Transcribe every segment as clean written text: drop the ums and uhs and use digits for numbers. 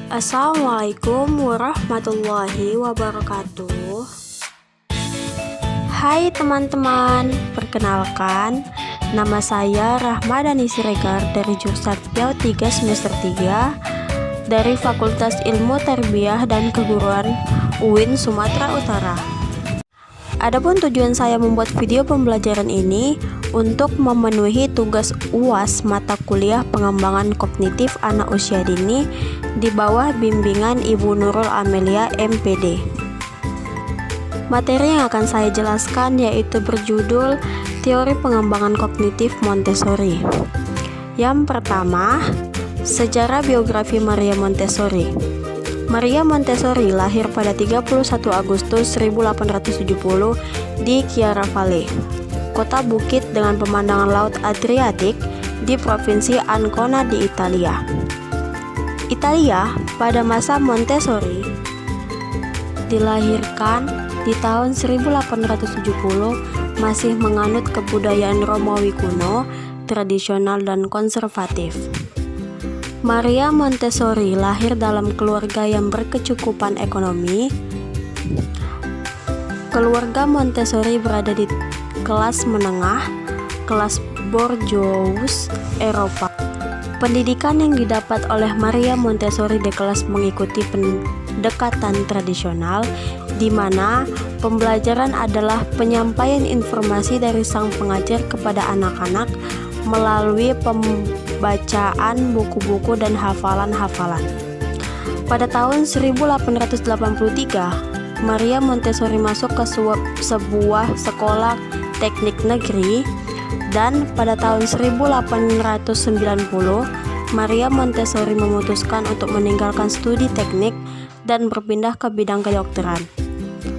Assalamualaikum warahmatullahi wabarakatuh. Hai teman-teman, perkenalkan, nama saya Rahmadani Siregar dari jurusan PIAU 3 semester 3 dari Fakultas Ilmu Tarbiyah dan Keguruan UIN Sumatera Utara. Adapun tujuan saya membuat video pembelajaran ini untuk memenuhi tugas UAS mata kuliah pengembangan kognitif anak usia dini di bawah bimbingan Ibu Nurul Amelia MPD. Materi yang akan saya jelaskan yaitu berjudul Teori Pengembangan Kognitif Montessori. Yang pertama, sejarah biografi Maria Montessori. Maria Montessori lahir pada 31 Agustus 1870 di Chiaravalle, kota bukit dengan pemandangan laut Adriatik di provinsi Ancona di Italia. Italia pada masa Montessori dilahirkan di tahun 1870 masih menganut kebudayaan Romawi kuno, tradisional dan konservatif. Maria Montessori lahir dalam keluarga yang berkecukupan ekonomi. Keluarga Montessori berada di kelas menengah, kelas bourgeois Eropa. Pendidikan yang didapat oleh Maria Montessori di kelas mengikuti pendekatan tradisional, di mana pembelajaran adalah penyampaian informasi dari sang pengajar kepada anak-anak melalui pembacaan buku-buku dan hafalan-hafalan. Pada tahun 1883, Maria Montessori masuk ke sebuah sekolah teknik negeri, dan pada tahun 1890, Maria Montessori memutuskan untuk meninggalkan studi teknik dan berpindah ke bidang kedokteran.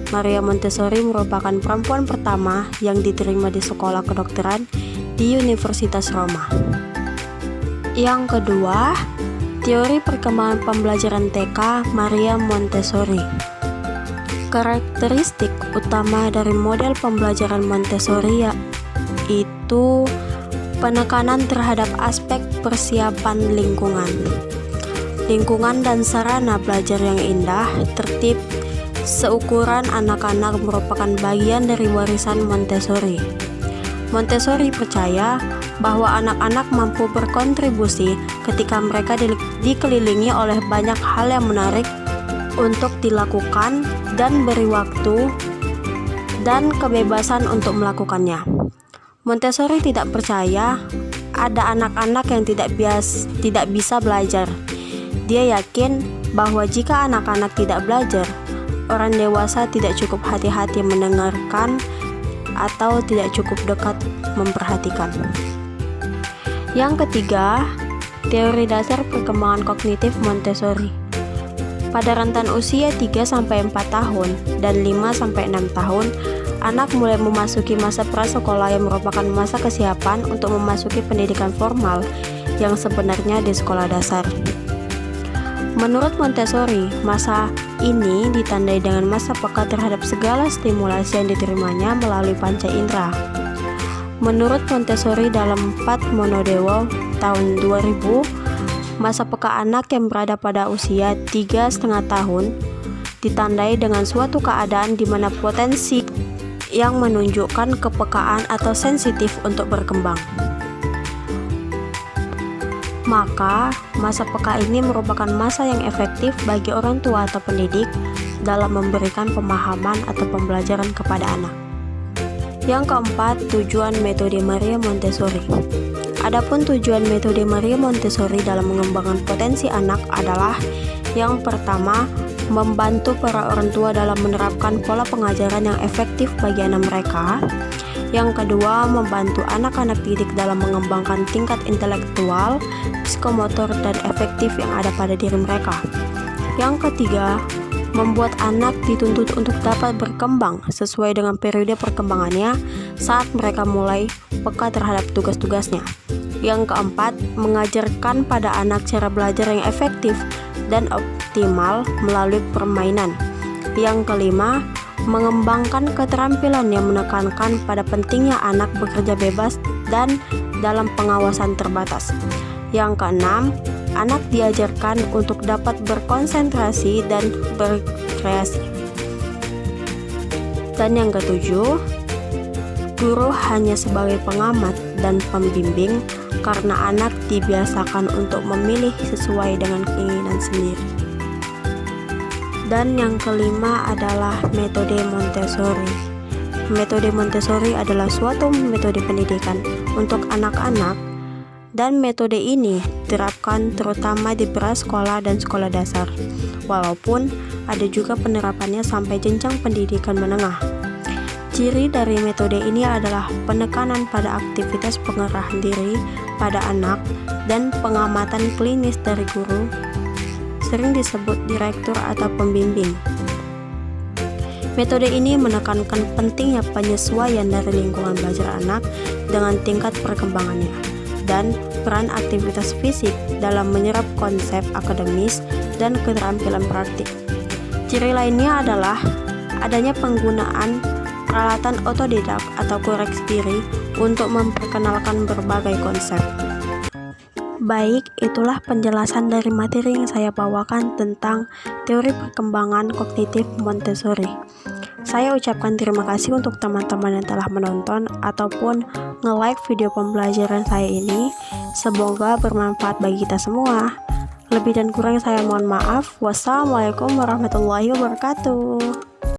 Maria Montessori merupakan perempuan pertama yang diterima di sekolah kedokteran di Universitas Roma. Yang kedua, teori perkembangan pembelajaran TK Maria Montessori. Karakteristik utama dari model pembelajaran Montessori yaitu penekanan terhadap aspek persiapan lingkungan dan sarana belajar yang indah, tertib, seukuran anak-anak merupakan bagian dari warisan Montessori. Montessori percaya bahwa anak-anak mampu berkontribusi ketika mereka dikelilingi oleh banyak hal yang menarik untuk dilakukan dan beri waktu dan kebebasan untuk melakukannya. Montessori tidak percaya ada anak-anak yang tidak bisa belajar. Dia yakin bahwa jika anak-anak tidak belajar, orang dewasa tidak cukup hati-hati mendengarkan atau tidak cukup dekat memperhatikan. Yang ketiga, teori dasar perkembangan kognitif Montessori. Pada rentan usia 3-4 tahun dan 5-6 tahun, anak mulai memasuki masa prasekolah yang merupakan masa kesiapan untuk memasuki pendidikan formal yang sebenarnya di sekolah dasar. Menurut Montessori, masa ini ditandai dengan masa peka terhadap segala stimulasi yang diterimanya melalui panca indera. Menurut Montessori dalam 4 Monodewo tahun 2000, masa peka anak yang berada pada usia 3,5 tahun ditandai dengan suatu keadaan di mana potensi yang menunjukkan kepekaan atau sensitif untuk berkembang. Maka, masa peka ini merupakan masa yang efektif bagi orang tua atau pendidik dalam memberikan pemahaman atau pembelajaran kepada anak. Yang keempat, tujuan metode Maria Montessori. Adapun tujuan metode Maria Montessori dalam mengembangkan potensi anak adalah yang pertama, membantu para orang tua dalam menerapkan pola pengajaran yang efektif bagi anak mereka. Yang kedua, membantu anak-anak didik dalam mengembangkan tingkat intelektual, psikomotor, dan efektif yang ada pada diri mereka. Yang ketiga, membuat anak dituntut untuk dapat berkembang sesuai dengan periode perkembangannya saat mereka mulai peka terhadap tugas-tugasnya. Yang keempat, mengajarkan pada anak cara belajar yang efektif dan optimal melalui permainan. Yang kelima, mengembangkan keterampilan yang menekankan pada pentingnya anak bekerja bebas dan dalam pengawasan terbatas. Yang keenam, anak diajarkan untuk dapat berkonsentrasi dan berkreasi. Dan yang ketujuh, guru hanya sebagai pengamat dan pembimbing karena anak dibiasakan untuk memilih sesuai dengan keinginan sendiri. Dan yang kelima adalah metode Montessori. Metode Montessori adalah suatu metode pendidikan untuk anak-anak, dan metode ini diterapkan terutama di prasekolah dan sekolah dasar, walaupun ada juga penerapannya sampai jenjang pendidikan menengah. Ciri dari metode ini adalah penekanan pada aktivitas pengerahan diri pada anak dan pengamatan klinis dari guru, sering disebut direktur atau pembimbing. Metode ini menekankan pentingnya penyesuaian dari lingkungan belajar anak dengan tingkat perkembangannya dan peran aktivitas fisik dalam menyerap konsep akademis dan keterampilan praktik. Ciri lainnya adalah adanya penggunaan peralatan otodidak atau koreksi diri untuk memperkenalkan berbagai konsep. Baik, itulah penjelasan dari materi yang saya bawakan tentang teori perkembangan kognitif Montessori. Saya ucapkan terima kasih untuk teman-teman yang telah menonton ataupun nge-like video pembelajaran saya ini. Semoga bermanfaat bagi kita semua. Lebih dan kurang saya mohon maaf. Wassalamualaikum warahmatullahi wabarakatuh.